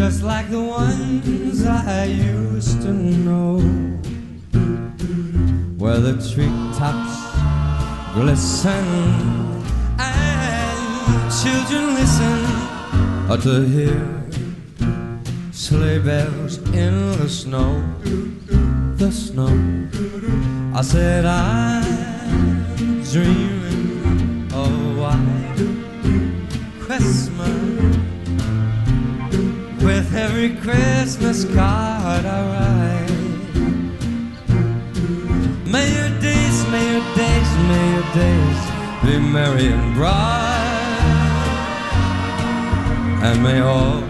just like the ones I used to know, where the treetops glisten and children listen to hear sleigh bells in the snow, the snow. I said I'm dreaming of a white Christmas, with every Christmas card I write. May your days, may your days, may your days be merry and bright, and may all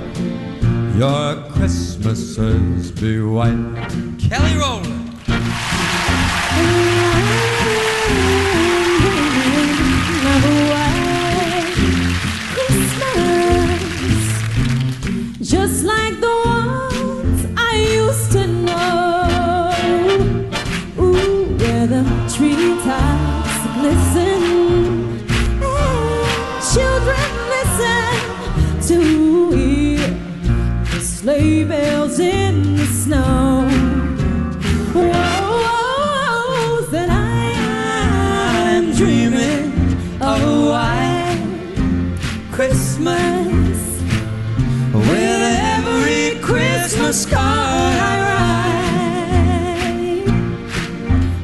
your Christmases be white. Kelly Rowland. Just like the ones I used to know, ooh, where the treetops glisten and children listen to hear the sleigh bells in the snow. Oh, that I'm dreaming of a white Christmas, with every Christmas card I write.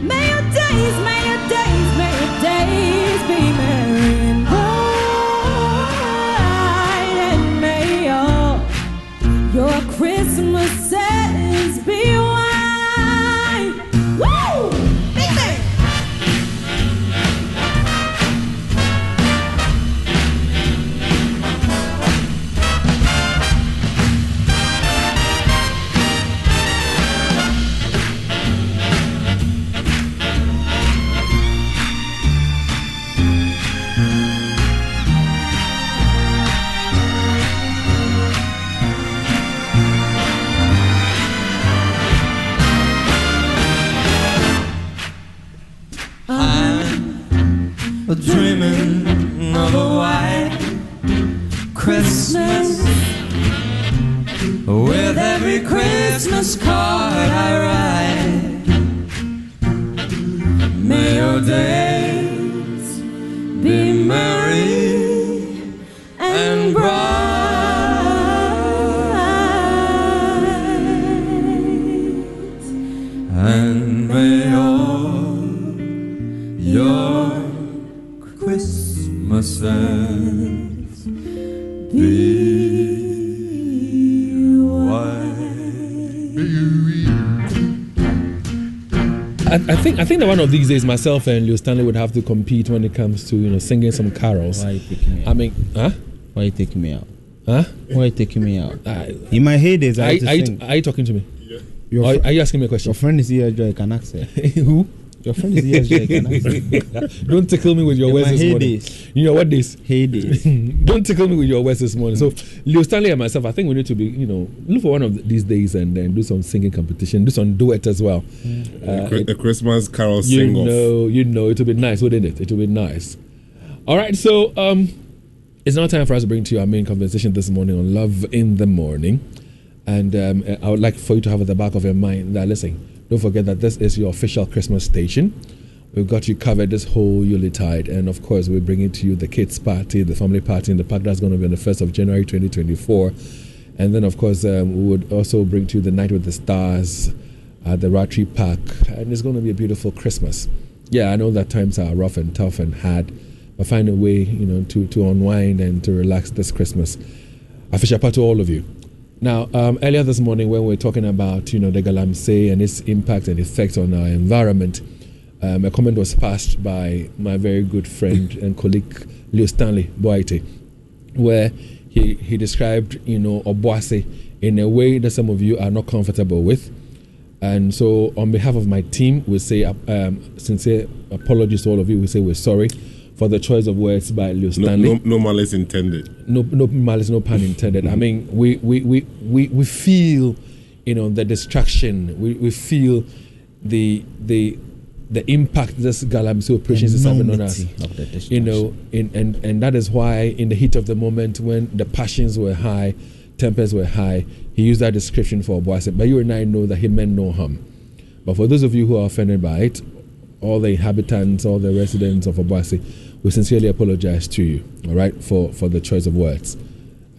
May your days, may your days, may your days be merry and bright, and may all your Christmases be white. Woo! Big bang! Dreaming of a white Christmas, with every Christmas card I write. May your days be merry and bright, and may all your Christmases be white. I think that one of these days, myself and Leo Stanley would have to compete when it comes to singing some carols. Why are you taking me out? I mean, huh? Why are you taking me out? Huh? Why are you taking me out? In my heydays, I used to sing. Are you talking to me? Yeah. Are you asking me a question? Your friend is here, Joy can ask it. Who? Your friend is here, Joy can ask it. Don't tickle me with your words this morning. You know what days? Heydays. Don't tickle me with your words this morning. So, Leo Stanley and myself, I think we need to be, look for one of these days and then do some singing competition, do some duet as well. A Christmas carol sing-off. It will be nice, wouldn't it? It will be nice. All right, so it's now time for us to bring to you our main conversation this morning on Love in the Morning. And I would like for you to have at the back of your mind that, listen, don't forget that this is your official Christmas station. We've got you covered this whole Yuletide, and of course we're bringing to you the kids party, the family party in the park. That's going to be on the 1st of January 2024. And then of course we would also bring to you the Night with the Stars at the Rattree Park, and it's going to be a beautiful Christmas. Yeah, I know that times are rough and tough and hard, but find a way to unwind and to relax this Christmas. Official part to all of you. Now, earlier this morning when we were talking about the Galamsey and its impact and effect on our environment, a comment was passed by my very good friend and colleague Leo Stanley Boite, where he described Obuasi in a way that some of you are not comfortable with. And so on behalf of my team, we say sincere apologies to all of you. We say we're sorry for the choice of words by Leo Stanley. No malice intended. No malice, no pun intended. I mean, we feel, the distraction. We feel the impact this Galamsey operations is having on us. And that is why, in the heat of the moment, when the passions were high, tempers were high. He used that description for Obuasi, but you and I know that he meant no harm. But for those of you who are offended by it, all the inhabitants, all the residents of Obuasi, we sincerely apologize to you, all right, for the choice of words.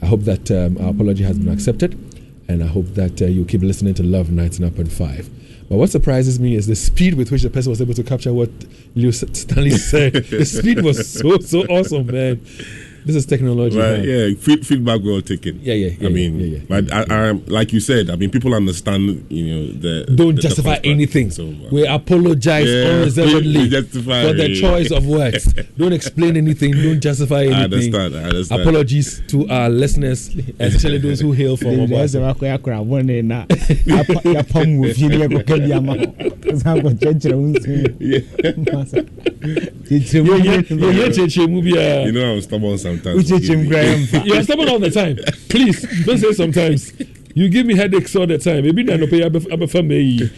I hope that our apology has been accepted, and I hope that you keep listening to Love 99.5. But what surprises me is the speed with which the person was able to capture what Leo Stanley said. The speed was so awesome, man. This is technology. Right, yeah, feedback well taken. Yeah. I mean, but I, like you said, I mean, people understand, don't justify anything. So, we apologize unreservedly for the choice of words. Don't explain anything. Don't justify anything. I understand. Apologies to our listeners, especially those who hail from Obuasi. I'm stubborn sometimes. You're stubborn all the time. Please don't say sometimes. You give me headaches all the time. Maybe not pay.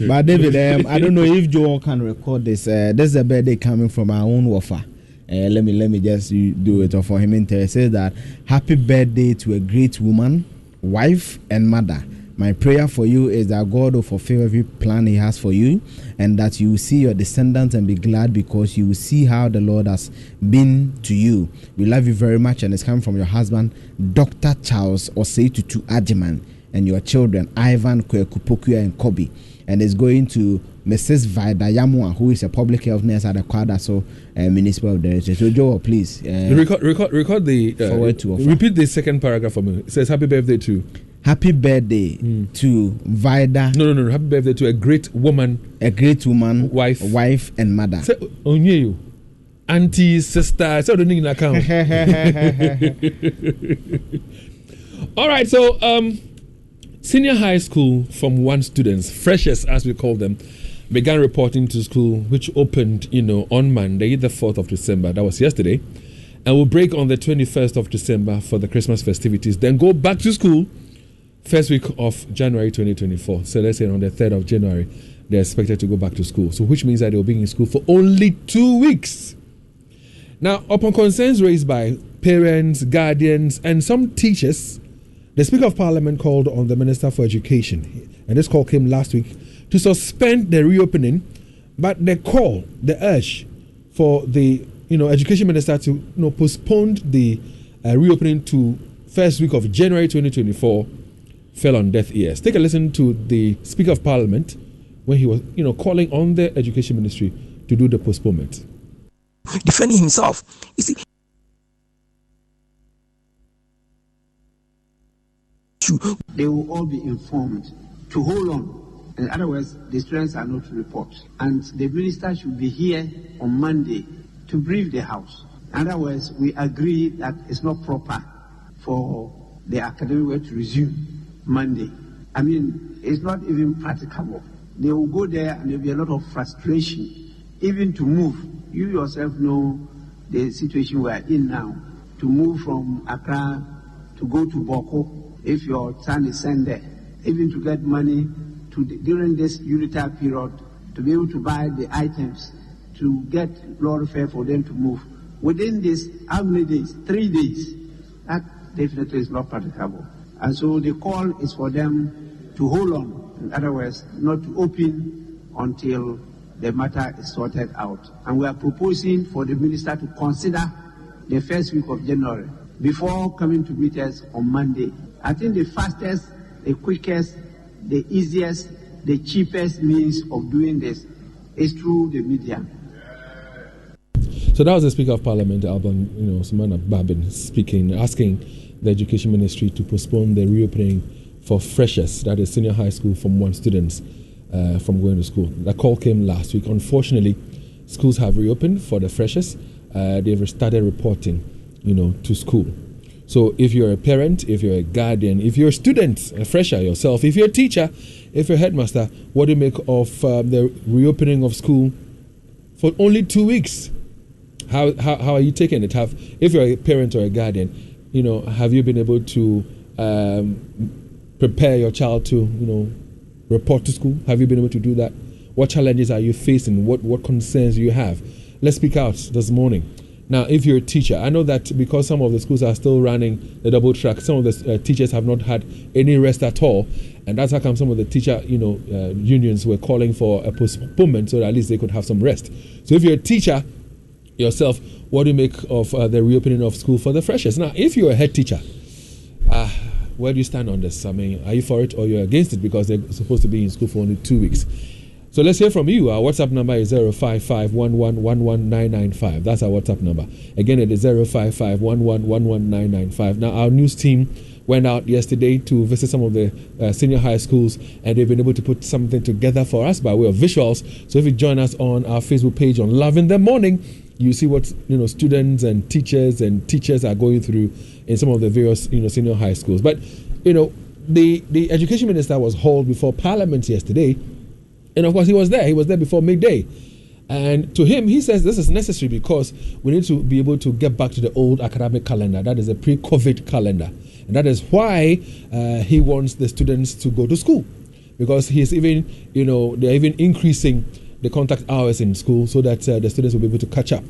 But David, I don't know if Joel can record this. This is a birthday coming from our own wafer. Let me just do it for him. It says that happy birthday to a great woman, wife, and mother. My prayer for you is that God will fulfill every plan He has for you, and that you will see your descendants and be glad because you will see how the Lord has been to you. We love you very much, and it's coming from your husband, Dr. Charles Osei-Tutu Ajiman, and your children, Ivan, Kwekupokuya, and Kobe. And it's going to Mrs. Vida Yamua, who is a public health nurse at the Kwadaso Municipal Director. So, Joe, please record the forward to repeat the second paragraph for me. It says, "Happy birthday to." Happy birthday to Vida. No. Happy birthday to a great woman, wife, and mother. Say, you, auntie, sister. So don't account. All right. So, senior high school Form 1 students, freshers as we call them, began reporting to school, which opened, on Monday, the 4th of December. That was yesterday, and will break on the 21st of December for the Christmas festivities. Then go back to school. First week of January 2024. So let's say on the 3rd of January, they're expected to go back to school. So which means that they'll be in school for only 2 weeks. Now, upon concerns raised by parents, guardians, and some teachers, the Speaker of Parliament called on the Minister for Education, and this call came last week, to suspend the reopening, but the urge for the Education Minister to postpone the reopening to first week of January 2024 fell on deaf ears. Take a listen to the Speaker of Parliament when he was, calling on the Education Ministry to do the postponement. Defending himself. You see, they will all be informed to hold on. In other words, the students are not to report. And the minister should be here on Monday to brief the House. In other words, we agree that it's not proper for the academic work to resume Monday. I mean, it's not even practicable. They will go there and there'll be a lot of frustration, even to move. You yourself know the situation we are in now. To move from Accra to go to Boko, if your son is sent there, even to get money during this unitary period, to be able to buy the items, to get lorry fare for them to move. Within this, how many days? 3 days. That definitely is not practicable. And so the call is for them to hold on. In other words, not to open until the matter is sorted out. And we are proposing for the minister to consider the first week of January before coming to meet us on Monday. I think the fastest, the quickest, the easiest, the cheapest means of doing this is through the media. So that was the Speaker of Parliament, Alban, Sumana Babin, speaking, asking the Education Ministry to postpone the reopening for freshers, that is senior high school Form 1 students, from going to school. The call came last week. Unfortunately, schools have reopened for the freshers. They've started reporting, to school. So if you're a parent, if you're a guardian, if you're a student, a fresher yourself, if you're a teacher, if you're a headmaster, what do you make of the reopening of school for only 2 weeks? How are you taking it? If you're a parent or a guardian, have you been able to prepare your child to, report to school? Have you been able to do that? What challenges are you facing? What concerns do you have? Let's speak out this morning. Now, if you're a teacher, I know that because some of the schools are still running the double track, some of the teachers have not had any rest at all, and that's how come some of the teacher, unions were calling for a postponement so that at least they could have some rest. So, if you're a teacher yourself, what do you make of the reopening of school for the freshers? Now, if you're a head teacher, where do you stand on this? I mean, are you for it or you're against it because they're supposed to be in school for only 2 weeks? So let's hear from you. Our WhatsApp number is 055-11-11995. That's our WhatsApp number. Again, it is 055-11-11995. Now, our news team went out yesterday to visit some of the senior high schools, and they've been able to put something together for us by way of visuals. So if you join us on our Facebook page on Love in the Morning, you see what students and teachers are going through in some of the various senior high schools. But the education minister was hauled before Parliament yesterday. And of course, he was there. He was there before midday. And to him, he says this is necessary because we need to be able to get back to the old academic calendar. That is a pre-COVID calendar. And that is why he wants the students to go to school. Because he's even, they're even increasing the contact hours in school so that the students will be able to catch up.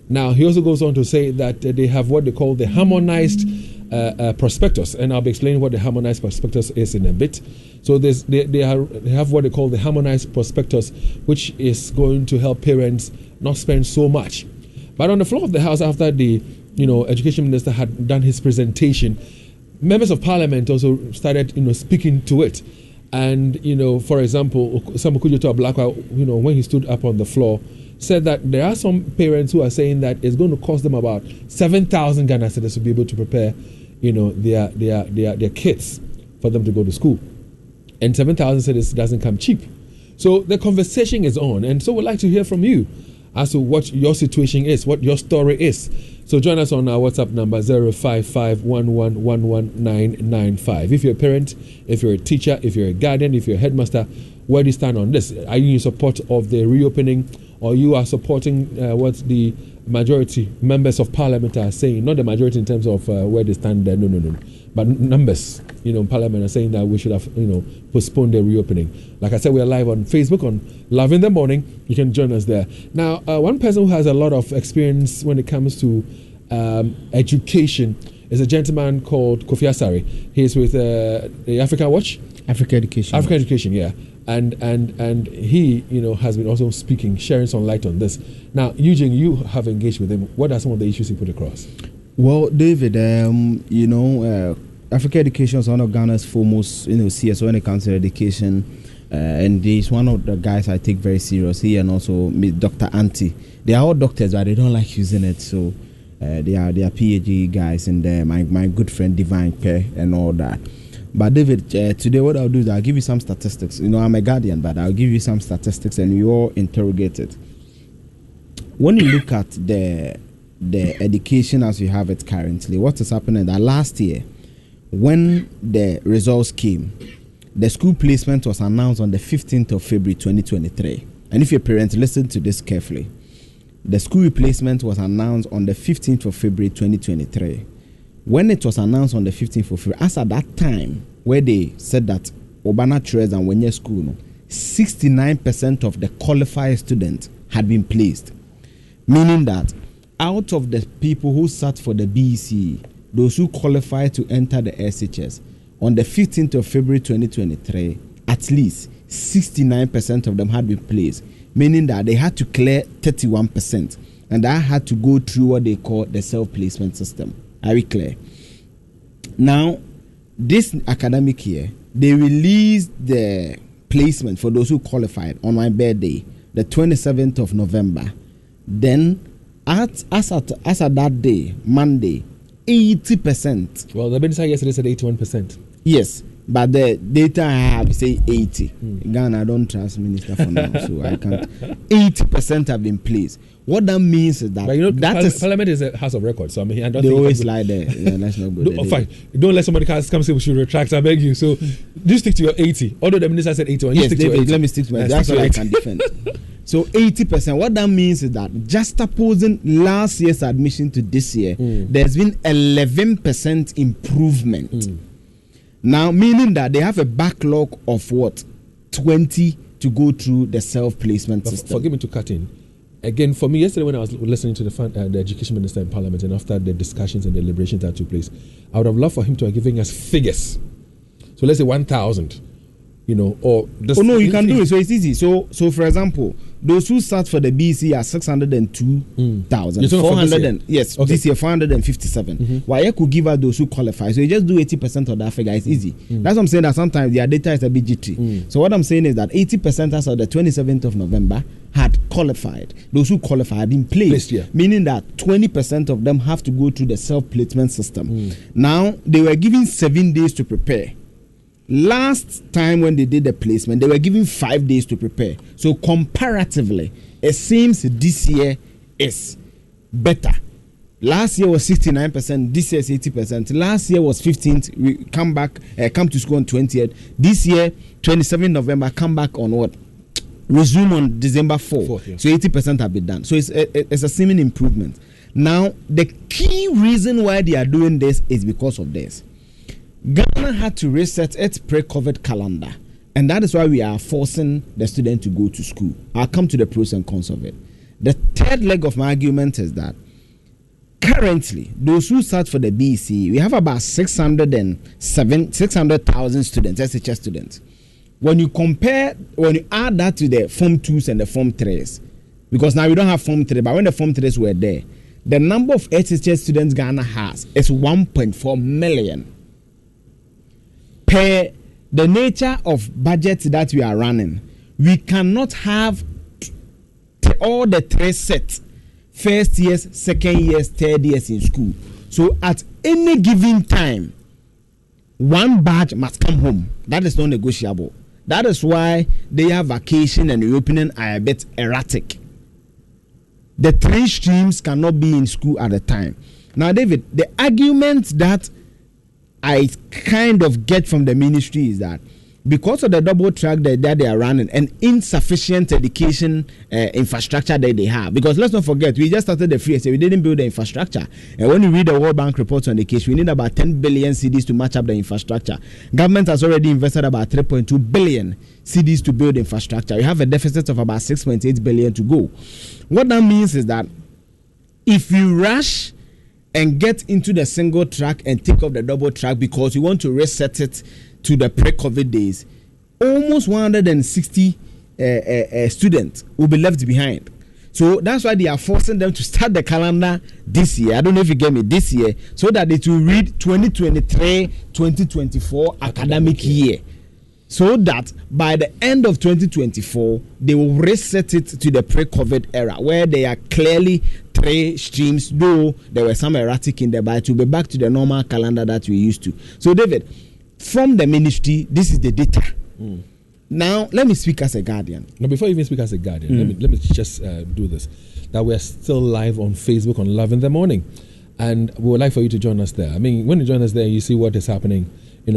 Now, he also goes on to say that they have what they call the harmonized prospectus. And I'll be explaining what the harmonized prospectus is in a bit. So they have what they call the harmonized prospectus, which is going to help parents not spend so much. But on the floor of the House, after the education minister had done his presentation, members of parliament also started speaking to it. And for example, Sam Okudzeto Ablakwa, when he stood up on the floor, said that there are some parents who are saying that it's going to cost them about 7,000 Ghana cedis to be able to prepare their kids for them to go to school. And 7,000 cedis doesn't come cheap. So the conversation is on. And so we'd like to hear from you as to what your situation is, what your story is. So join us on our WhatsApp number 055-11-11995. If you're a parent, if you're a teacher, if you're a guardian, if you're a headmaster, where do you stand on this? Are you in support of the reopening, or you are supporting what the majority members of parliament are saying? Not the majority in terms of where they stand there, no. But numbers, parliament are saying that we should have, postponed the reopening. Like I said, we are live on Facebook on Love in the Morning. You can join us there. Now, one person who has a lot of experience when it comes to education is a gentleman called Kofi Asare. He is with the Africa Watch? Africa Education. Africa Education, yeah. And he, has been also speaking, sharing some light on this. Now, Eugene, you have engaged with him. What are some of the issues he put across? Well, David, Africa Education is one of Ghana's foremost, CSO when it comes to education, and he's one of the guys I take very seriously, and also Dr. Anti. They are all doctors, but they don't like using it, so they are PhD guys, and my good friend Divine Care and all that. But David, today what I'll do is I'll give you some statistics. I'm a guardian, but I'll give you some statistics, and you all interrogate it. When you look at the education as we have it currently, what is happening that last year, when the results came, the school placement was announced on the 15th of February 2023. And if your parents listen to this carefully, the school replacement was announced on the 15th of February 2023. When it was announced on the 15th of February, as at that time, where they said that Obana Tres and Wenye School, 69% of the qualified students had been placed. Meaning that out of the people who sat for the BEC, those who qualified to enter the SHS, on the 15th of February 2023, at least 69% of them had been placed, meaning that they had to clear 31%, and that had to go through what they call the self-placement system. Are we clear? Now, this academic year, they released the placement for those who qualified on my birthday, the 27th of November. Then, as at that day, Monday, 80%. Well, the minister yesterday said 81%. Yes, but the data I have say 80. Ghana, I don't trust minister for now, so I can't. 80% have been placed. What that means is that Parliament is a house of records, so I mean, I don't they think always lie there. Yeah, let's not go there. Fine. Don't let somebody come say we should retract. I beg you. So you stick to your 80. Although the minister said 81, yes, David, let me stick to my. That's what I can defend. So 80%. What that means is that just opposing last year's admission to this year, there's been 11% improvement. Now, meaning that they have a backlog of what 20 to go through the self-placement system. Forgive me to cut in. again, for me, yesterday when I was listening to the education minister in Parliament, and after the discussions and deliberations that took place, I would have loved for him to have given us figures. So let's say 1,000, or this. Oh no, you can do it. So it's easy. So for example, those who sat for the BC are 602,400. Yes, okay. This year 457. Why could give out those who qualify? So you just do 80% of that figure. It's easy. That's what I'm saying. That sometimes their data is a bit jittery. So what I'm saying is that 80% as of the 27th of November had qualified. Those who qualified had been placed, meaning that 20% of them have to go through the self-placement system. Now they were given 7 days to prepare. Last time when they did the placement, they were given 5 days to prepare. So comparatively, it seems this year is better. Last year was 69%, this year is 80%. Last year was 15th, we come to school on 20th. This year, 27th November, come back on what? Resume on December 4th. Yeah. So 80% have been done. So it's a seeming improvement. Now, the key reason why they are doing this is because of this. Ghana had to reset its pre-COVID calendar, and that is why we are forcing the student to go to school. I'll come to the pros and cons of it. The third leg of my argument is that currently, those who sat for the BEC, we have about 600,000 students, SHS students. When you add that to the Form 2s and the Form 3s, because now we don't have Form 3, but when the Form 3s were there, the number of SHS students Ghana has is 1.4 million. Per the nature of budget that we are running, we cannot have all the 3 sets, first years, second years, third years in school. So at any given time, one batch must come home. That is not negotiable. That is why their vacation and reopening are a bit erratic. The 3 streams cannot be in school at a time. Now, David, the argument that I kind of get from the ministry is that because of the double track that they are running and insufficient education infrastructure that they have, because let's not forget, we just started the free essay, we didn't build the infrastructure. And when you read the World Bank reports on the case, we need about 10 billion cedis to match up the infrastructure. Government has already invested about 3.2 billion cedis to build infrastructure. We have a deficit of about 6.8 billion to go. What that means is that if you rush and get into the single track and take off the double track because you want to reset it to the pre-COVID days, almost 160 students will be left behind. So that's why they are forcing them to start the calendar this year. I don't know if you get me, this year, so that it will read 2023-2024 academic year. So that by the end of 2024, they will reset it to the pre-COVID era, where they are clearly 3 streams, though there were some erratic in there, but it will be back to the normal calendar that we used to. So, David, from the ministry, this is the data. Now, let me speak as a guardian. Now, before you even speak as a guardian, let me just do this. That we are still live on Facebook on Love in the Morning. And we would like for you to join us there. I mean, when you join us there, you see what is happening.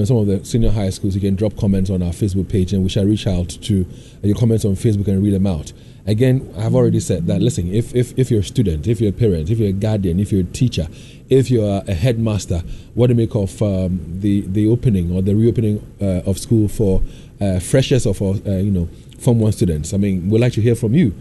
Some of the senior high schools, you can drop comments on our Facebook page, and we shall reach out to your comments on Facebook and read them out. Again, I've already said that, listen, if you're a student, if you're a parent, if you're a guardian, if you're a teacher, if you're a headmaster, what do you make of the opening or the reopening of school for freshers or for, Form 1 students? I mean, we'd like to hear from you.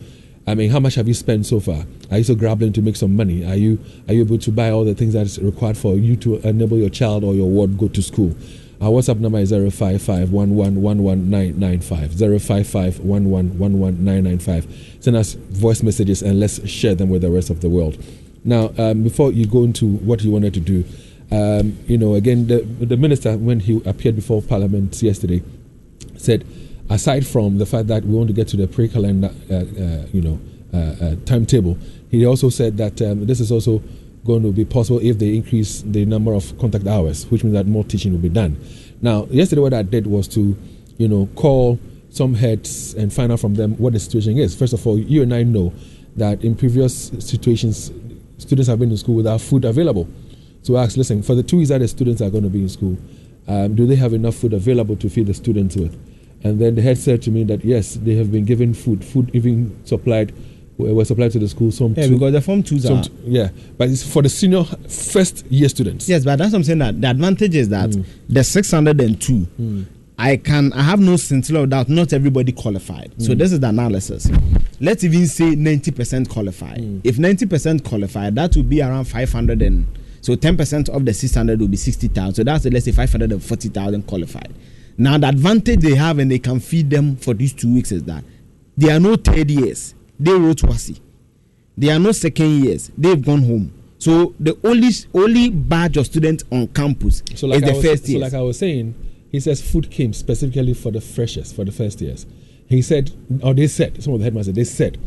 I mean, how much have you spent so far? Are you still grappling to make some money? Are you able to buy all the things that is required for you to enable your child or your ward go to school? Our WhatsApp number is 055-11-11995. 055-11-11995. Send us voice messages and let's share them with the rest of the world. Now, before you go into what you wanted to do, again, the minister, when he appeared before Parliament yesterday, said, aside from the fact that we want to get to the pre-calendar, timetable, he also said that this is also going to be possible if they increase the number of contact hours, which means that more teaching will be done. Now, yesterday what I did was to, call some heads and find out from them what the situation is. First of all, you and I know that in previous situations, students have been in school without food available. So I asked, listen, for the 2 years that the students are going to be in school, do they have enough food available to feed the students with? And then the head said to me that yes, they have been given food even was supplied to the school. Because the Form 2s are. But it's for the senior first year students. Yes, but that's what I'm saying, that the advantage is that the 602 I have no scintilla of doubt. Not everybody qualified. So this is the analysis. Let's even say 90% qualified. If 90% qualified, that would be around 500 and so 10% of the 600 will be 60,000. So that's let's say 540,000 qualified. Now the advantage they have and they can feed them for these 2 weeks is that they are no third years. They wrote WASSCE. They are no second years. They've gone home. So the only batch of students on campus is the first year. So like I was saying, he says food came specifically for the freshers, for the first years. He said, or they said, some of the headmasters, they said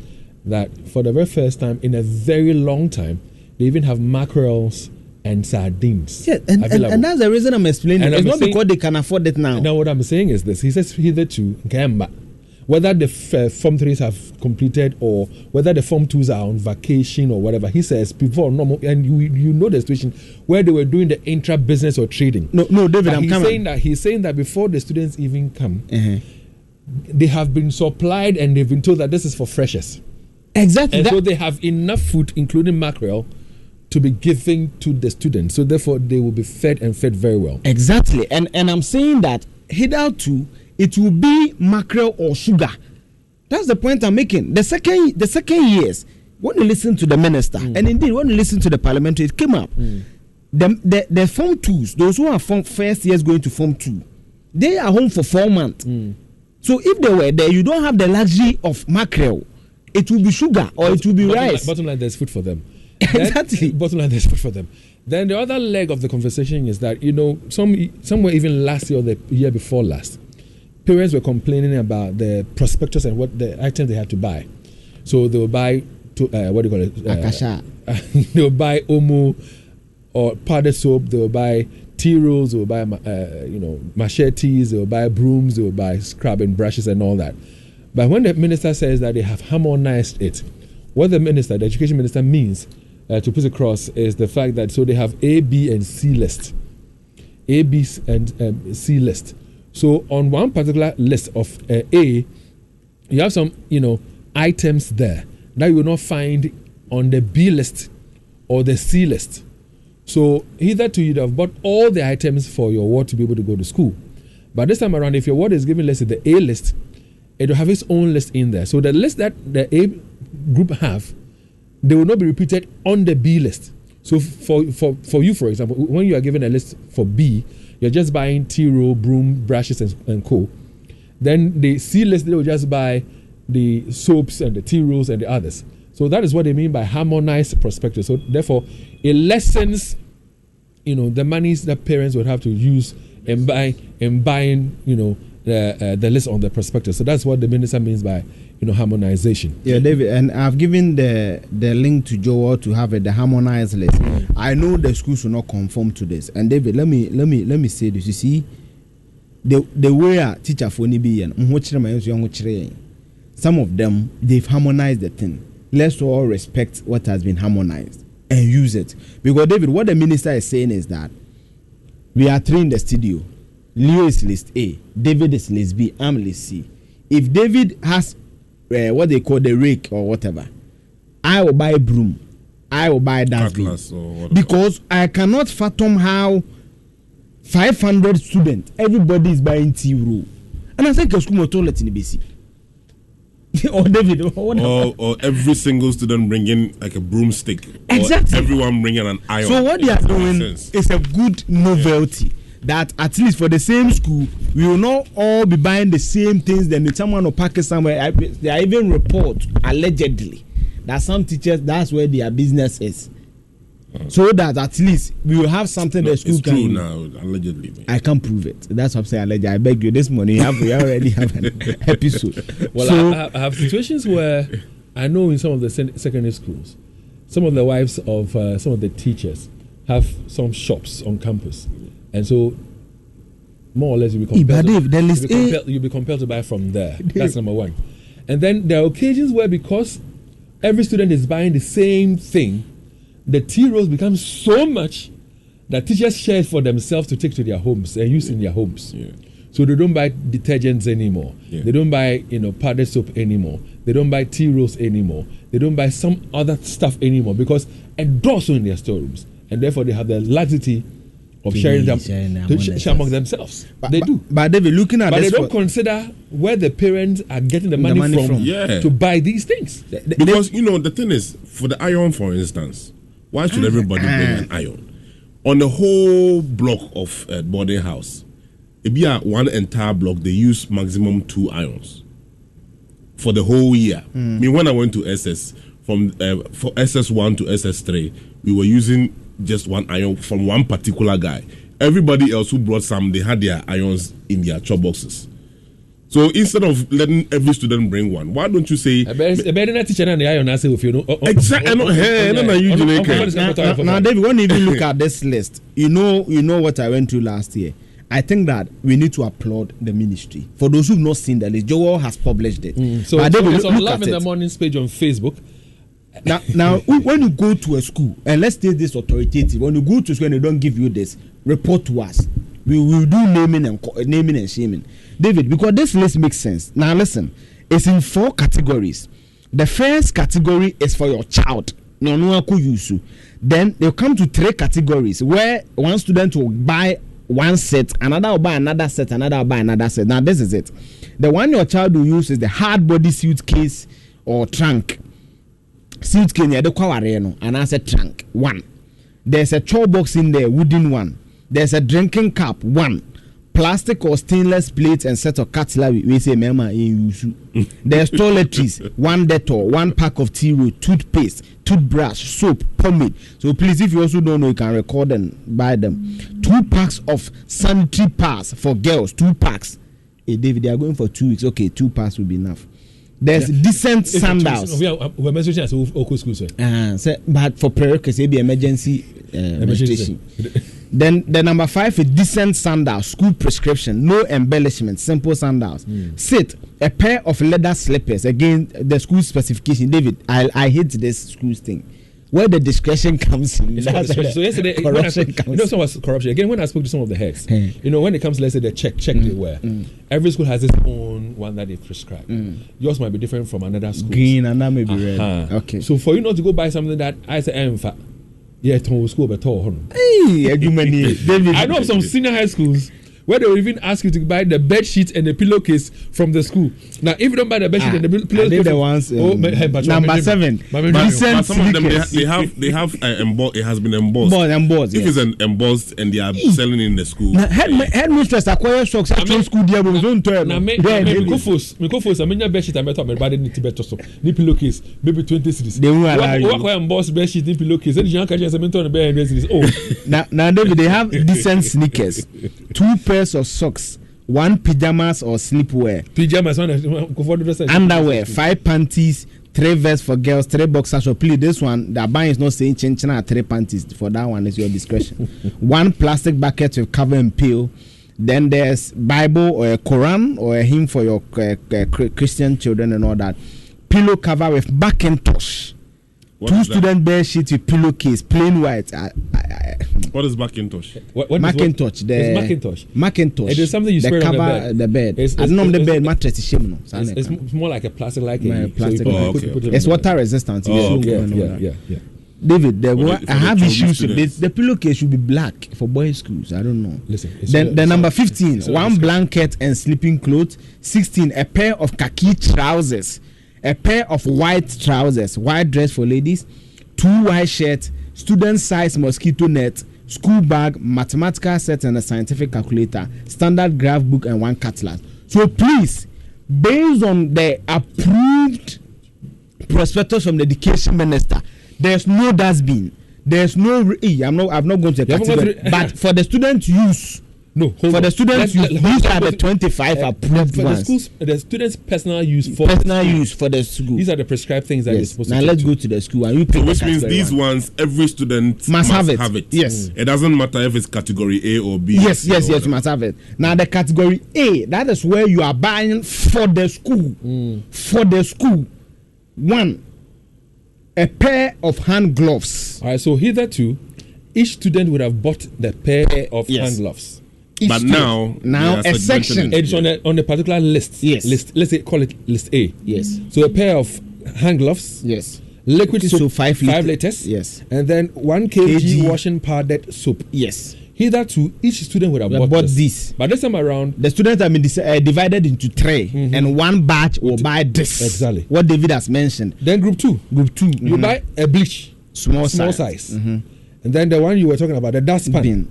that for the very first time in a very long time, they even have mackerels and sardines. Yeah, and that's the reason I'm explaining. And it's not because they can afford it now. Now, what I'm saying is this. He says hitherto, whether the Form 3s have completed or whether the Form 2s are on vacation or whatever, he says before normal, and you know the situation where they were doing the intra-business or trading. No, David, I'm coming. He's saying that before the students even come, they have been supplied and they've been told that this is for freshers. Exactly. And so they have enough food, including mackerel, to be given to the students. So therefore, they will be fed and fed very well. Exactly. And I'm saying that hitherto, it will be mackerel or sugar. That's the point I'm making. The second years, when you listen to the minister, and indeed when you listen to the parliamentary, it came up. The Form 2s, those who are from first years going to Form 2, they are home for 4 months. So if they were there, you don't have the luxury of mackerel. It will be sugar or it will be rice. Bottom line, there's food for them. Exactly. Bottom line, there's food for them. Then the other leg of the conversation is that, somewhere even last year or the year before last, parents were complaining about the prospectus and what the items they had to buy. So they will buy, what do you call it? Akasha. They will buy Omo or powder soap. They will buy tea rolls. They will buy, machetes. They will buy brooms. They will buy scrubbing brushes and all that. But when the minister says that they have harmonized it, what the education minister means to put across is the fact that so they have A, B, and C list. A, B, and C list. So on one particular list of A, you have some, items there that you will not find on the B list or the C list. So hitherto you'd have bought all the items for your ward to be able to go to school. But this time around, if your ward is given, let's say, the A list, it will have its own list in there. So the list that the A group have, they will not be repeated on the B list. So for you, for example, when you are given a list for B, you're just buying tea roll, broom, brushes, and co. Then the C list, they will just buy the soaps and the tea rolls and the others. So that is what they mean by harmonized prospectus. So therefore, it lessens, the monies that parents would have to use in buying, the list on the prospectus. So that's what the minister means by, harmonization. Yeah, David, and I've given the link to Joel to have the harmonized list. I know the schools will not conform to this. And David, let me say this. You see, the way a teacher for Nibi some of them, they've harmonized the thing. Let's all respect what has been harmonized and use it. Because David, what the minister is saying is that we are three in the studio. Leo is list A, David is list B, I'm list C. If David has what they call the rake or whatever, I will buy broom, I will buy dustbin. Because I cannot fathom how 500 students, everybody is buying tea roll. And I think a school toilet in the BC. Or David, or every single student bringing like a broomstick. Exactly. Or everyone bringing an iron. So what they are doing is a good novelty. Yeah. That at least for the same school, we will not all be buying the same things. Then someone will pack it somewhere. They are even report allegedly that some teachers, that's where their business is. So that at least we will have something the school can. It's true now, allegedly. Man. I can't prove it. That's what I'm saying. Allegedly. I beg you, this morning we already have an episode. Well, so, I have situations where I know in some of the secondary schools, some of the wives of some of the teachers have some shops on campus, and so more or less you'll be compelled to buy from there. That's number one. And then there are occasions where because every student is buying the same thing, the tea rolls become so much that teachers share it for themselves to take to their homes and use in their homes. Yeah. So they don't buy detergents anymore. Yeah. They don't buy, powder soap anymore. They don't buy tea rolls anymore. They don't buy some other stuff anymore because it does so in their storerooms. And therefore they have the laxity of sharing them sharing share among themselves. They do. But David, looking at But this, they don't consider where the parents are getting the money from Yeah. to buy these things. Because the thing is, for the iron, for instance, why should everybody bring an iron? On the whole block of boarding house, it be one entire block, they use maximum 2 irons for the whole year. I mean, when I went to SS, from for SS1 to SS3, we were using just 1 iron from one particular guy. Everybody else who brought some, they had their irons in their chop boxes. So instead of letting every student bring one, why don't you say Exactly. Now, David, when you even look at this list, you know what I went through last year. I think that we need to applaud the ministry. For those who've not seen the list, Joel has published it. So it's on Love in the Morning's page on Facebook. Now, when you go to a school, and let's take this authoritative, when you go to school and they don't give you this, report to us. We will do naming and shaming. David, because this list makes sense. Now listen, it's in 4 categories. The first category is for your child. Then they'll come to 3 categories where one student will buy one set, another will buy another set, another will buy another set. Now this is it. The one your child will use is the hard body suitcase or trunk. Suitcase and I said trunk. 1. There's a chore box in there, wooden one. There's a drinking cup, 1. Plastic or stainless plates and set of cutlery. We say mama in use. There's toiletries, 1 Dettol, 1 pack of tea roll, toothpaste, toothbrush, soap, pomade. So please, if you also don't know, you can record and buy them. 2 packs of sanitary pads for girls, 2 packs. Hey David, they are going for 2 weeks. Okay, 2 packs will be enough. There's decent sandals. We're mentioning as Oko school, sir. But for prerequisites, it be emergency registration. Then the number 5 is decent sandals, school prescription, no embellishment, simple sandals. Sit, a pair of leather slippers. Again, the school specification. David, I hate this school thing. Where the discretion comes in. So yesterday, some was corruption. Again, when I spoke to some of the heads, when it comes to, let's say, the check they wear, every school has its own one that they prescribe. Yours might be different from another school. Green and that may be red. Okay. So for you not to go buy something that I say, in fact, school, but David, I know of some senior high schools where they will even ask you to buy the bed sheet and the pillowcase from the school. Now, if you don't buy the bed sheet and the pillowcase, the ones number 7. But some of them they have it has been embossed. Embossed. If it's an embossed and they are selling in the school. Headmistress acquire socks at school. There was no term. Now, me I mean your bed sheet. I met up my body need to bet also. Ni pillowcase maybe 20 cities. They won't allow you. What embossed bed sheet, ni pillowcase. Then you can't just on the bed 100 cities. Oh, now David, they have decent sneakers, 2 pairs of socks, 1 pajamas or sleepwear, underwear, 5 panties, 3 vests for girls, 3 boxers. So please, this one the buying is not saying chinchina 3 panties. For that one, is your discretion. 1 plastic bucket with cover and peel. Then there's Bible or a Quran or a hymn for your Christian children and all that. Pillow cover with Macintosh. 2 student bed sheets with pillowcase, plain white. What is Macintosh? What Macintosh. Macintosh. It is something you spread on the bed. I don't know the bed mattress is shame. It's more like a plastic, plastic. So it's water resistant. Yeah. David, I have issues with this. The pillowcase should be black for boys' schools. I don't know. Listen. Then number 15, 1 blanket and sleeping clothes. 16, a pair of khaki trousers. A pair of white trousers, white dress for ladies, 2 white shirts, student size mosquito net, school bag, mathematical set and a scientific calculator, standard graph book and 1 cutlass. So please, based on the approved prospectus from the education minister, there's no dustbin, there's no. I'm not going to category, but for the students' use. No, for the students, these are the 25 approved ones. The students' personal use for the school. These are the prescribed things that they're supposed to do. Now let's go to the school and you pick. Which means these ones, every student must have it. Yes. It doesn't matter if it's category A or B. Yes, you must have it. Now the category A, that is where you are buying for the school. For the school. 1, a pair of hand gloves. All right, so hitherto, each student would have bought the pair of hand gloves. But now a section. It's on a particular list. Yes. Let's say call it list A. Yes. So a pair of hand gloves. Yes. Liquid soap, 5 liters. Yes. And then 1 kg washing powdered soap. Yes. Hitherto, each student would have bought this. But this time around, the students have been divided into 3, and one batch will buy this. Exactly. What David has mentioned. Then group 2. You buy a bleach. Small size. And then the one you were talking about, the dustpan.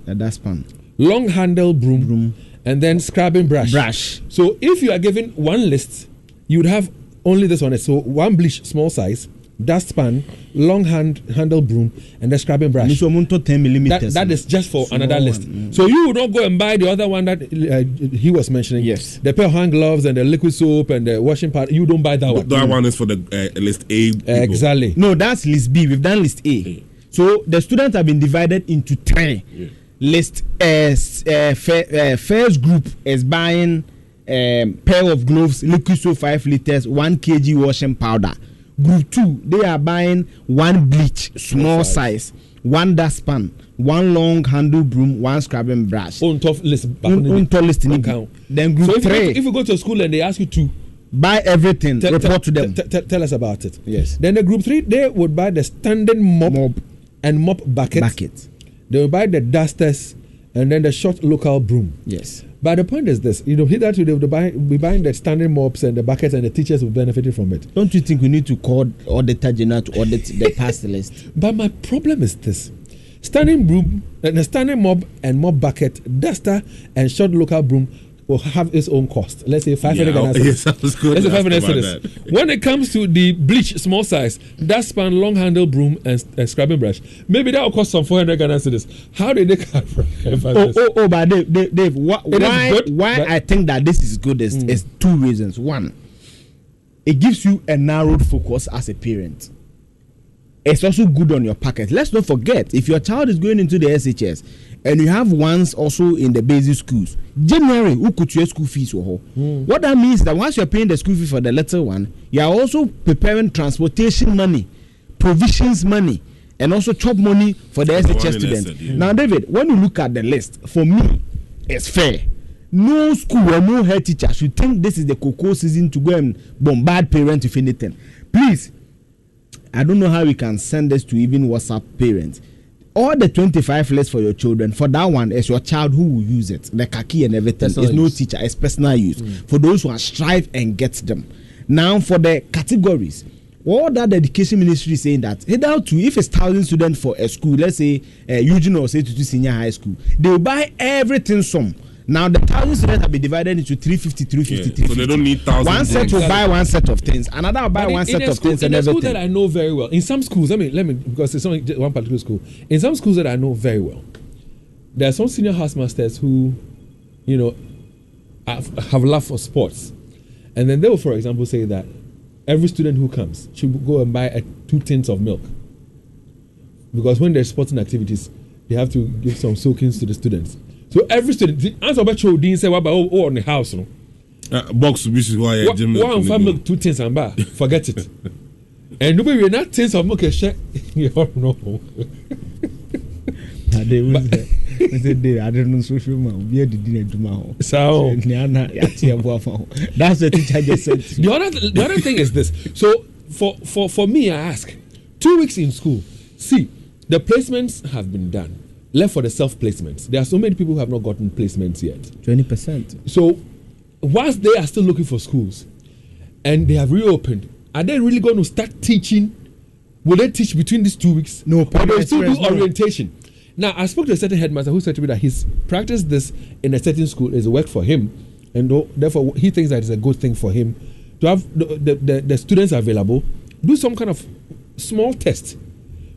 Long handle broom. And then scrubbing brush. So if you are given one list, you would have only this one. So one bleach, small size, dustpan, long handle broom, and the scrubbing brush. 10 millimeters. That is just for another list. So you would not go and buy the other one that he was mentioning. Yes. The pair of hand gloves and the liquid soap and the washing powder. You don't buy that one. That one is for the list A. Exactly. No, that's list B. We've done list A. So the students have been divided into 3. List first group is buying pair of gloves, liquid soap 5 liters, 1 kg washing powder. Group 2, they are buying 1 bleach, small size, 1 dustpan, 1 long handle broom, 1 scrubbing brush. On top list. Then group 3. If you go to school and they ask you to buy everything, report to them. Tell us about it. Yes. Then the group 3, they would buy the standing mop and mop bucket. They will buy the dusters and then the short local broom. Yes. But the point is this, hitherto they will be buying the standing mops and the buckets, and the teachers will benefit from it. Don't you think we need to call Auditor General to audit the past list? But my problem is this: standing broom, the standing mop and mop bucket, duster and short local broom will have its own cost. Let's say 500 Ghana cedis. Yes, that was good. Let's say 500 cedis. When it comes to the bleach, small size, dustpan, long handle broom, and scrubbing brush, maybe that will cost some 400 Ghana cedis. How did they cover? But Dave, why I think that this is good is 2 reasons. 1, it gives you a narrowed focus as a parent. It's also good on your pocket. Let's not forget, if your child is going into the SHS and you have ones also in the basic schools, generally who could your school fees what that means is that once you're paying the school fee for the little one, you are also preparing transportation money, provisions money, and also chop money for the SHS students. Now, David, when you look at the list, for me, it's fair. No school or no head teacher should think this is the cocoa season to go and bombard parents with anything. Please, I don't know how we can send this to even WhatsApp parents. All the 25 lists for your children, for that one, is your child who will use it. The khaki and everything. It's no teacher, it's personal use. For those who are strive and get them. Now, for the categories, all that the education ministry is saying that if it's 1,000 students for a school, let's say Eugene or say to senior high school, they will buy everything some. Now the 1,000 students have been divided into 350. So they don't need 1,000. One set will buy one set of things, another will buy one set of things, and everything. In a school that I know very well, in some schools, let me because it's only one particular school. In some schools that I know very well, there are some senior housemasters who, have love for sports, and then they will, for example, say that every student who comes should go and buy 2 tins of milk, because when there's sporting activities, they have to give some soakings to the students. So every student, the answer about you didn't say what about on the house, no? Box which is why one family 2 tins and bar. Forget it. And nobody will not tins of milk share. You don't know. I don't know social man. We are the dinner tomorrow. So that's the teacher just said. The other thing is this. So for me, I ask, 2 weeks in school. See, the placements have been done. Left for the self-placements. There are so many people who have not gotten placements yet. 20%. So, whilst they are still looking for schools and they have reopened, are they really going to start teaching? Will they teach between these 2 weeks? No. Or they'll still do orientation? Now, I spoke to a certain headmaster who said to me that he's practiced this in a certain school. It's worked for him, and therefore he thinks that it's a good thing for him to have the students available, do some kind of small test.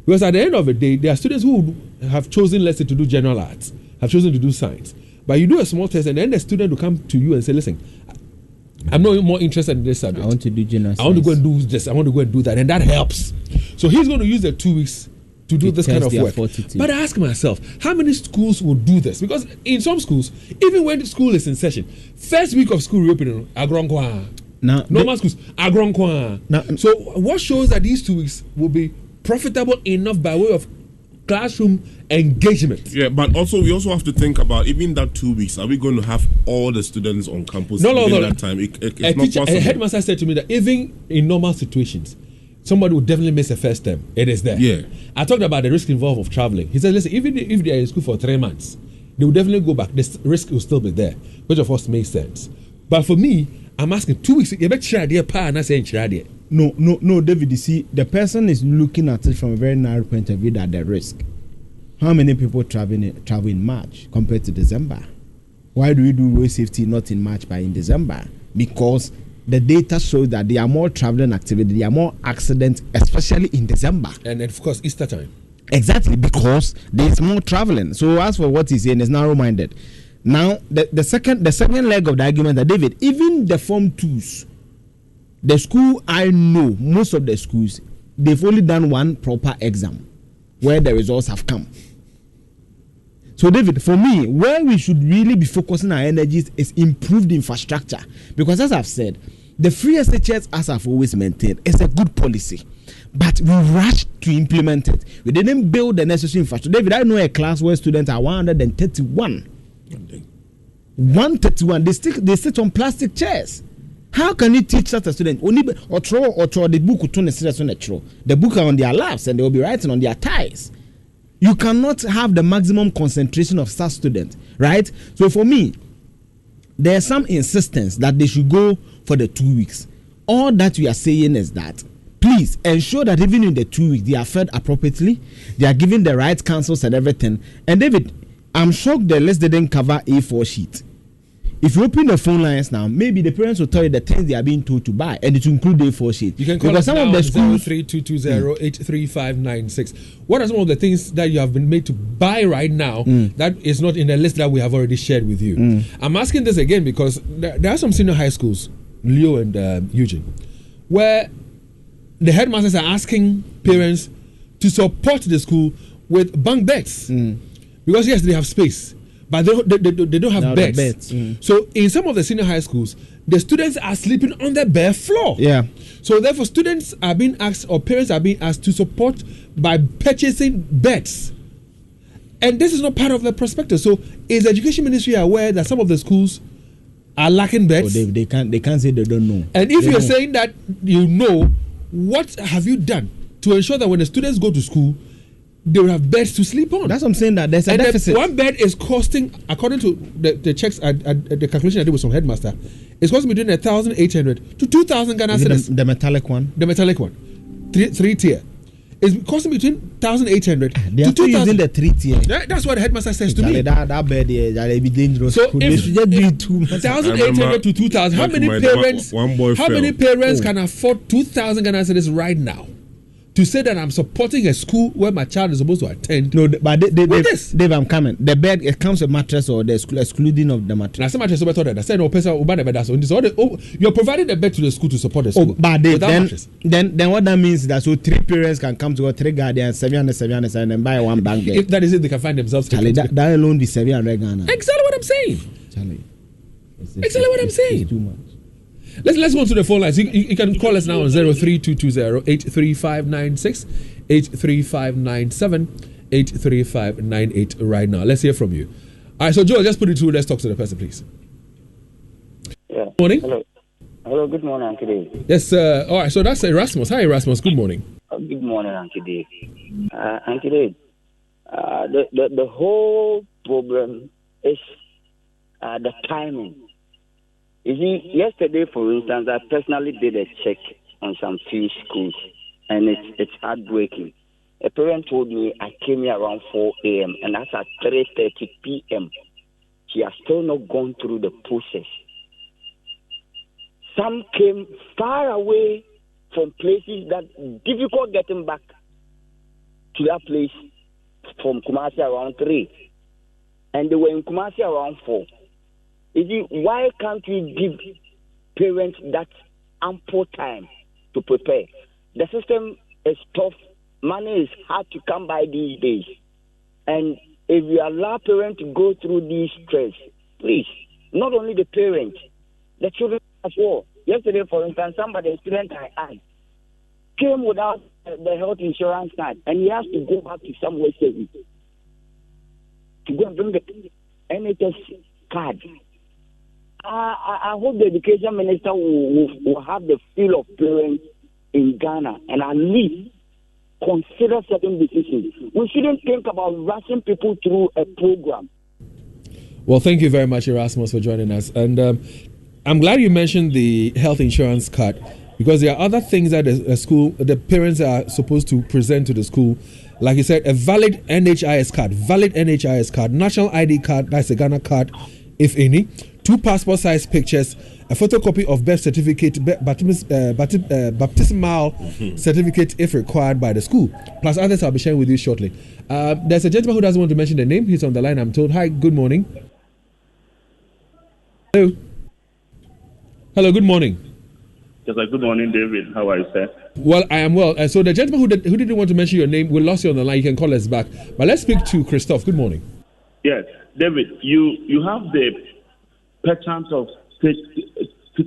Because at the end of the day, there are students who have chosen, let's say, to do general arts, have chosen to do science. But you do a small test, and then the student will come to you and say, listen, I'm not more interested in this subject. I want to do general science. I want to go and do this. I want to go and do that. And that helps. So he's going to use the 2 weeks to do this kind of work. But I ask myself, how many schools will do this? Because in some schools, even when the school is in session, first week of school reopening, normal schools, so what shows that these 2 weeks will be profitable enough by way of classroom engagement? Yeah, but also we also have to think about even that 2 weeks. Are we going to have all the students on campus no. that time? It's not possible. A headmaster said to me that even in normal situations, somebody would definitely miss a first term. It is there. Yeah. I talked about the risk involved of traveling. He said, listen, even if they are in school for 3 months, they will definitely go back. The risk will still be there, which of course makes sense. But for me, I'm asking 2 weeks. You bet idea pa and I say idea. No, David. You see, the person is looking at it from a very narrow point of view. That the risk. How many people travel in March compared to December? Why do we do road safety not in March but in December? Because the data shows that there are more traveling activity, there are more accidents, especially in December. And of course, Easter time. Exactly, because there's more traveling. So as for what he's saying, is narrow-minded. Now, the second leg of the argument that David, even the Form 2s, the school I know, most of the schools, they've only done one proper exam where the results have come. So, David, for me, where we should really be focusing our energies is improved infrastructure. Because as I've said, the free SHS, as I've always maintained, is a good policy. But we rushed to implement it. We didn't build the necessary infrastructure. David, I know a class where students are 131. 131. They sit on plastic chairs. How can you teach such a student? Only or throw the book the book are on their laps and they will be writing on their ties. You cannot have the maximum concentration of such students, right? So for me, there's some insistence that they should go for the 2 weeks. All that we are saying is that please ensure that even in the 2 weeks they are fed appropriately, they are given the right counsels and everything. And David, I'm shocked the list didn't cover A4 sheet. If you open the phone lines now, maybe the parents will tell you the things they are being told to buy, and it will include the A4 sheet. You can call us now on 03220-83596. What are some of the things that you have been made to buy right now that is not in the list that we have already shared with you? I'm asking this again because there are some senior high schools, Leo and Eugene, where the headmasters are asking parents to support the school with bunk beds because yes, they have space. But they don't have beds. So in some of the senior high schools, the students are sleeping on the bare floor. Yeah. So therefore, students are being asked, or parents are being asked to support by purchasing beds. And this is not part of the prospectus. So is the education ministry aware that some of the schools are lacking beds? Oh, they can't say they don't know. And if you're saying that you know, what have you done to ensure that when the students go to school, they will have beds to sleep on? That's what I'm saying, that there's a deficit. One bed is costing, according to the checks, the calculation I did with some headmaster, it's costing between 1,800 to 2,000 Ghana cedis. The metallic one? The metallic one. Three tier. It's costing between 1,800 they to 2,000. Using the 3 tier. That's what the headmaster says to me. That bed will be dangerous. So if 1,800 to 2,000, how many parents can afford 2,000 Ghana cedis right now? To say that I'm supporting a school where my child is supposed to attend. No, but Dave, I'm coming. The bed, it comes with mattress or the excluding of the mattress. Now, some mattress over that. I said no person over the bed. So you're providing the bed to the school to support the school. Oh, but then what that means is that so 3 parents can come to 3 guardians, 700, and buy 1 bank bed. If that is it, they can find themselves. Charlie, that alone be 700 Ghana. Exactly what I'm saying. Charlie, exactly what I'm saying. It's too much. Let's go to the phone lines. You can call us now on 03220-83596, 83597, 83598 right now. Let's hear from you. All right, so Joel, just put it through. Let's talk to the person, please. Yeah. Morning. Hello. Good morning, Uncle Dave. Yes. All right. So that's Erasmus. Hi, Erasmus. Good morning. Good morning, Uncle Dave. Uncle Dave, the whole problem is the timing. You see, yesterday, for instance, I personally did a check on some few schools, and it's heartbreaking. A parent told me I came here around 4 a.m., and that's at 3:30 p.m. She has still not gone through the process. Some came far away from places that difficult getting back to that place from Kumasi around 3, and they were in Kumasi around 4. You see, why can't we give parents that ample time to prepare? The system is tough. Money is hard to come by these days. And if we allow parents to go through these stress, please, not only the parents, the children as well. Yesterday, for instance, a student I had, came without the health insurance card, and he has to go back to somewhere savings to go and bring the NHS card. I hope the education minister will have the feel of parents in Ghana and at least consider certain decisions. We shouldn't think about rushing people through a program Well, thank you very much, Erasmus, for joining us. And I'm glad you mentioned the health insurance card, because there are other things that the parents are supposed to present to the school. Like you said, a valid NHIS card, national ID card, that's a Ghana card, if any, 2 passport size pictures, a photocopy of birth certificate, baptismal certificate if required by the school, plus others I'll be sharing with you shortly. There's a gentleman who doesn't want to mention the name. He's on the line, I'm told. Hi, good morning. Hello, good morning. Yes, good morning, David. How are you, sir? Well, I am well. So the gentleman who didn't want to mention your name, we lost you on the line. You can call us back. But let's speak to Christoph. Good morning. Yes, David, you have the perchance of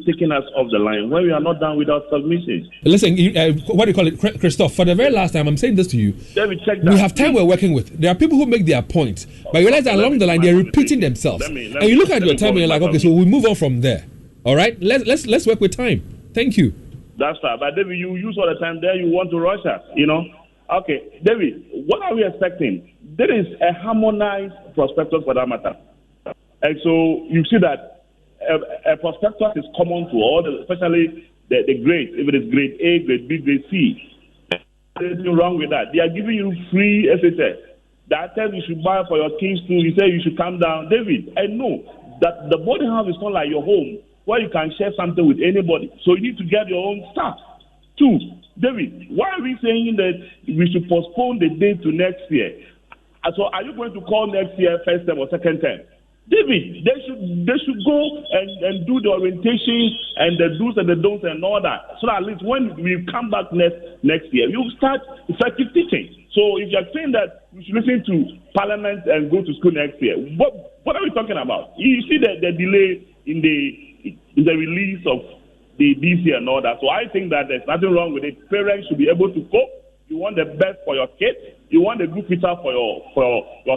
taking us off the line when we are not done with our submissions. Listen, what do you call it, Christoph? For the very last time, I'm saying this to you. David, check that. We have time we're working with. There are people who make their point, but you realize that along the line they're repeating themselves. And you look at your time and you're like, okay, so we move on from there. All right, let's work with time. Thank you. That's right. But David, you use all the time there. You want to rush us, you know? Okay, David, what are we expecting? There is a harmonized prospectus for that matter, and so you see that a prospectus is common to all, especially the grades. If it is grade A, grade B, grade C, there's nothing wrong with that. They are giving you free SHS. That time you should buy for your kids too. You say you should come down, David. I know that the boarding house is not like your home, where you can share something with anybody. So you need to get your own stuff. 2, David, why are we saying that we should postpone the date to next year? So are you going to call next year first term or second term? David, they should go and do the orientation and the do's and the don'ts and all that. So at least when we come back next year, you start effective teaching. So if you're saying that we should listen to Parliament and go to school next year, what are we talking about? You see the delay in the release of the DC and all that. So I think that there's nothing wrong with it. Parents should be able to cope. You want the best for your kids. You want a good future for your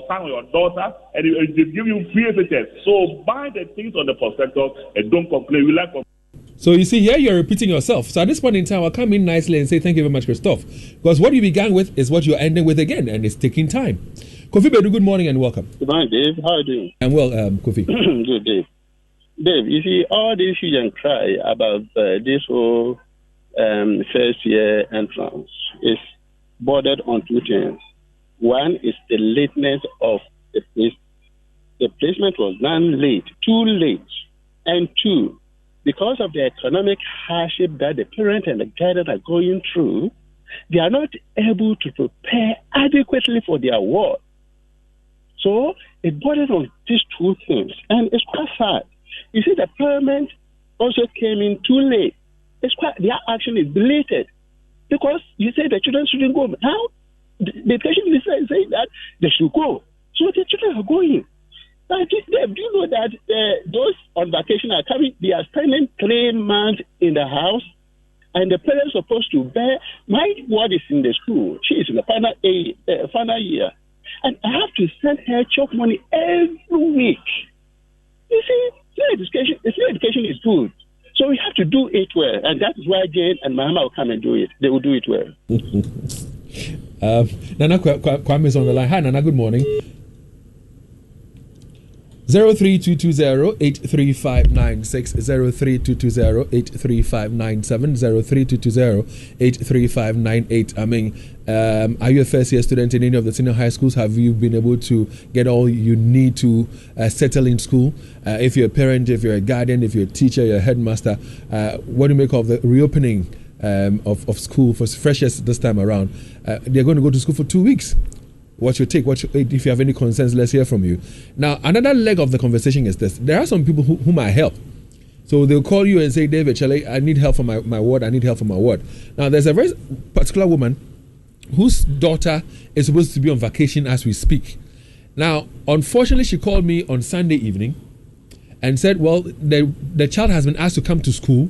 son or your daughter, and they give you free SHS. So buy the things on the prospectus and don't complain. We like. So you see here, you're repeating yourself. So at this point in time, I'll come in nicely and say thank you very much, Christoph, because what you began with is what you're ending with again, and it's taking time. Kofi Bedu, good morning and welcome. Good morning, Dave. How are you doing? I'm well, Kofi. Good, Dave. Dave, you see, all this huge and cry about this whole first year entrance is bordered on 2 things. One is the lateness of the place. The placement was done late, too late. And 2, because of the economic hardship that the parent and the guardian are going through, they are not able to prepare adequately for their work. So it borders on these 2 things. And it's quite sad. You see, the parent also came in too late. Their action is belated. Because you say the children shouldn't go. Now, the education minister is saying that they should go. So the children are going. Now, do you know that those on vacation are coming? They are spending 3 months in the house, and the parents are supposed to bear. My ward is in the school. She is in the final year. And I have to send her chop money every week. You see, education is good. So we have to do it well. And that is why Jane and Mahama will come and do it. They will do it well. Nana Kwame is on the line. Hi, Nana, good morning. 03220-83596, 03220-83597, 03220-83598. I mean, are you a first year student in any of the senior high schools? Have you been able to get all you need to settle in school? If you're a parent, if you're a guardian, if you're a teacher, you're a headmaster, what do you make of the reopening of school for freshers this time around? They're going to go to school for 2 weeks. What's your take? If you have any concerns, let's hear from you. Now, another leg of the conversation is this. There are some people whom I help. So they'll call you and say, David, Chale, I need help for my ward. I need help for my ward. Now, there's a very particular woman whose daughter is supposed to be on vacation as we speak. Now, unfortunately, she called me on Sunday evening and said, well, the child has been asked to come to school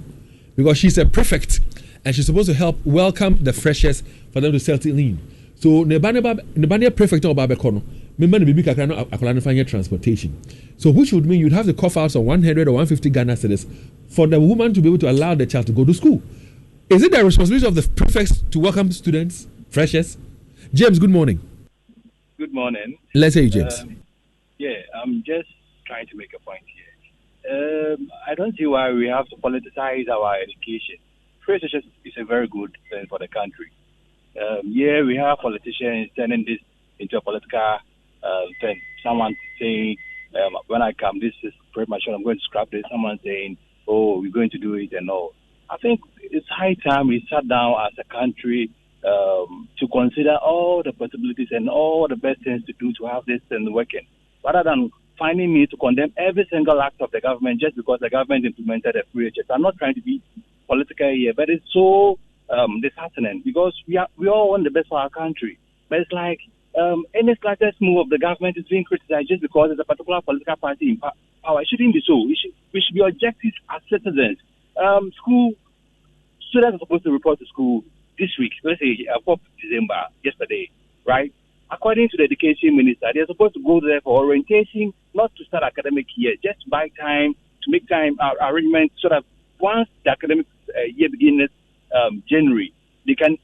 because she's a prefect and she's supposed to help welcome the freshers for them to settle in. So nebania prefect or babekono, member bibi kakra no akola no transportation. So which would mean you'd have to cough out some 100 or 150 Ghana cedis for the woman to be able to allow the child to go to school. Is it the responsibility of the prefects to welcome students, freshers? James, good morning. Good morning. Let's hear you, James. I'm just trying to make a point here. I don't see why we have to politicize our education. Free education is a very good thing for the country. Yeah, we have politicians turning this into a political thing. Someone saying, when I come, this is premature, I'm going to scrap this. Someone saying, oh, we're going to do it and all. I think it's high time we sat down as a country to consider all the possibilities and all the best things to do to have this thing working, rather than finding me to condemn every single act of the government just because the government implemented a free HS. I'm not trying to be political here, but it's so disheartening because we all want the best for our country. But it's like any slightest move of the government is being criticized just because there's a particular political party in power. It shouldn't be so. We should be objective as citizens. School students are supposed to report to school this week, let's say 4th December, yesterday, right? According to the education minister, they're supposed to go there for orientation, not to start academic year, just to buy time, to make time arrangements so that once the academic year begins January, they can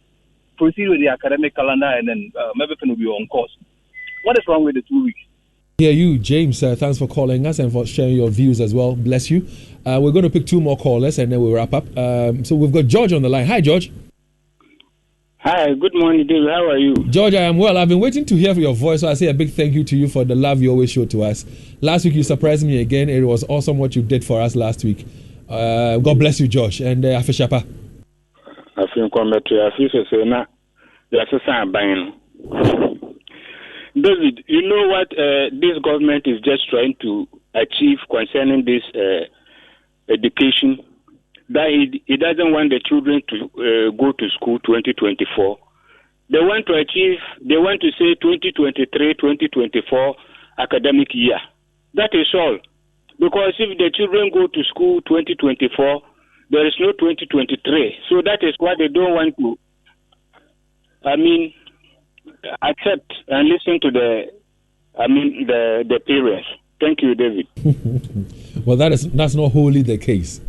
proceed with the academic calendar and then everything will be on course. What is wrong with the 2 weeks? Yeah, you, James, thanks for calling us and for sharing your views as well. Bless you. We're going to pick 2 more callers and then we'll wrap up. So we've got George on the line. Hi, George. Hi, good morning, David. How are you? George, I am well. I've been waiting to hear your voice, so I say a big thank you to you for the love you always show to us. Last week, you surprised me again. It was awesome what you did for us last week. God bless you, George. And Afishapa. I think David, you know what this government is just trying to achieve concerning this education? That it doesn't want the children to go to school 2024. They want to say 2023-2024 academic year. That is all. Because if the children go to school 2024, there is no 2023. So that is why they don't want to, accept and listen to the parents. Thank you, David. Well, that's not wholly the case.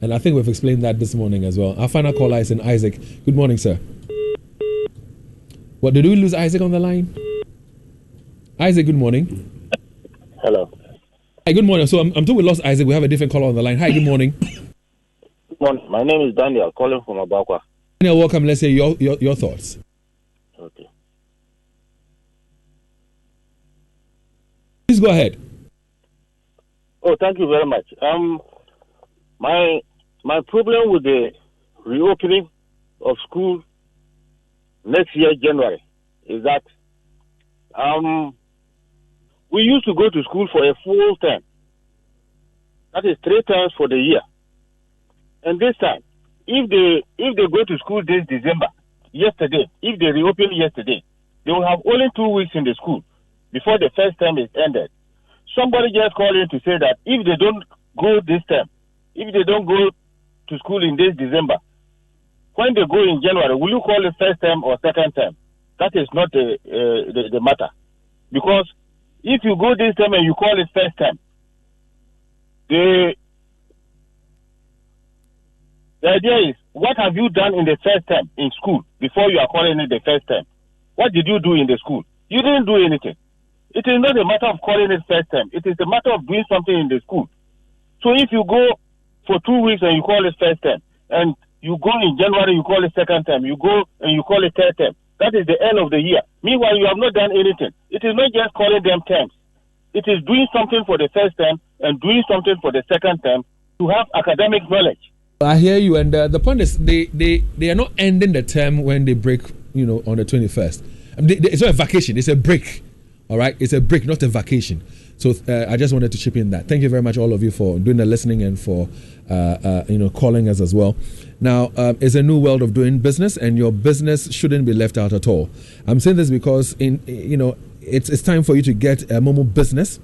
And I think we've explained that this morning as well. Our final caller is in Isaac. Good morning, sir. What, did we lose Isaac on the line? Isaac, good morning. Hello. Hi, good morning. So I'm told we lost Isaac. We have a different caller on the line. Hi, good morning. Good morning. My name is Daniel, calling from Abakwa. Daniel, welcome. Let's hear your thoughts. Okay. Please go ahead. Oh, thank you very much. My problem with the reopening of school next year, January, is that we used to go to school for a full term. That is 3 times for the year. And this time, if they go to school this December, yesterday, if they reopen yesterday, they will have only 2 weeks in the school before the first term is ended. Somebody just called in to say that if they don't go this term, if they don't go to school in this December, when they go in January, will you call it first term or second term? That is not the matter. Because if you go this term and you call it first term, the idea is, what have you done in the first term in school before you are calling it the first term? What did you do in the school? You didn't do anything. It is not a matter of calling it first term. It is a matter of doing something in the school. So if you go for 2 weeks and you call it first term, and you go in January, you call it second term, you go and you call it third term, that is the end of the year. Meanwhile, you have not done anything. It is not just calling them terms. It is doing something for the first term and doing something for the second term to have academic knowledge. I hear you, and the point is they are not ending the term when they break, on the 21st. It's not a vacation, it's a break. All right, it's a break, not a vacation. So I just wanted to chip in that. Thank you very much, all of you, for doing the listening and for calling us as well. Now, it's a new world of doing business, and your business shouldn't be left out at all. I'm saying this because it's time for you to get a Momo business.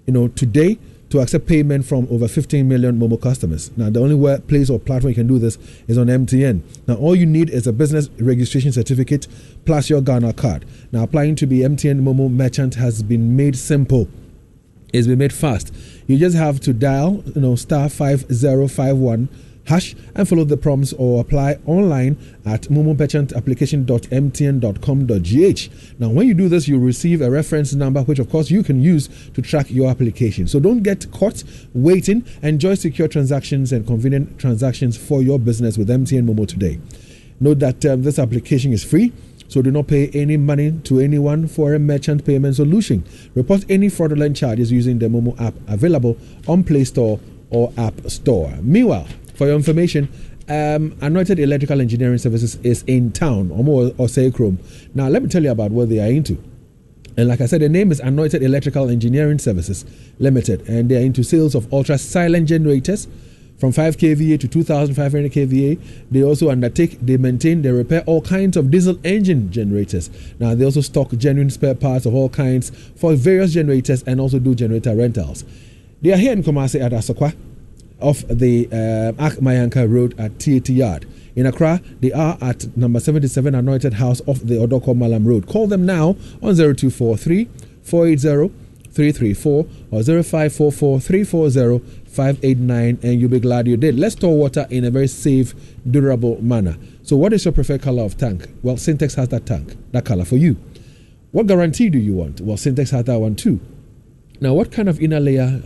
Today, to accept payment from over 15 million Momo customers. Now, the only place or platform you can do this is on MTN. Now, all you need is a business registration certificate plus your Ghana card. Now, applying to be MTN Momo merchant has been made simple. It's been made fast. You just have to dial, *5051# hash and follow the prompts or apply online at momomerchantapplication.mtn.com.gh. Now, when you do this, you'll receive a reference number, which of course you can use to track your application. So don't get caught waiting. Enjoy secure transactions and convenient transactions for your business with MTN Momo today. Note that this application is free, so do not pay any money to anyone for a merchant payment solution. Report any fraudulent charges using the Momo app available on Play Store or App Store. Meanwhile, for your information, Anointed Electrical Engineering Services is in town, or say Chrome. Now, let me tell you about what they are into. And like I said, the name is Anointed Electrical Engineering Services Limited, and they are into sales of ultra silent generators from 5 kVA to 2,500 kVA. They also maintain, they repair all kinds of diesel engine generators. Now, they also stock genuine spare parts of all kinds for various generators and also do generator rentals. They are here in Kumasi at Asokwa, off the Akmayanka Road at TAT Yard. In Accra, they are at number 77 Anointed House off the Odoko Malam Road. Call them now on 0243 480 334 or 0544 340 589, and you'll be glad you did. Let's store water in a very safe, durable manner. So what is your preferred color of tank? Well, Syntex has that tank, that color for you. What guarantee do you want? Well, Syntex has that one too. Now, what kind of inner layer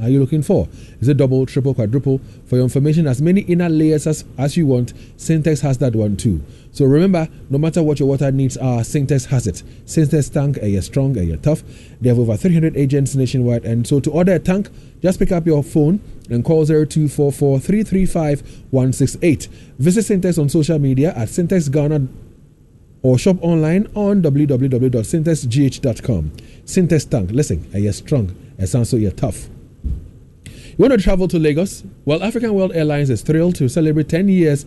are you looking for? Is it double, triple, quadruple? For your information, as many inner layers as you want, Syntex has that one too. So remember, no matter what your water needs are, Syntex has it. Syntex tank, you're strong, you're tough. They have over 300 agents nationwide. And so to order a tank, just pick up your phone and call 0244 335 168. Visit Syntex on social media at Syntex Ghana or shop online on www.syntexgh.com. Syntex tank, listen, you're strong, it sounds so you're tough. You want to travel to Lagos? Well, African World Airlines is thrilled to celebrate 10 years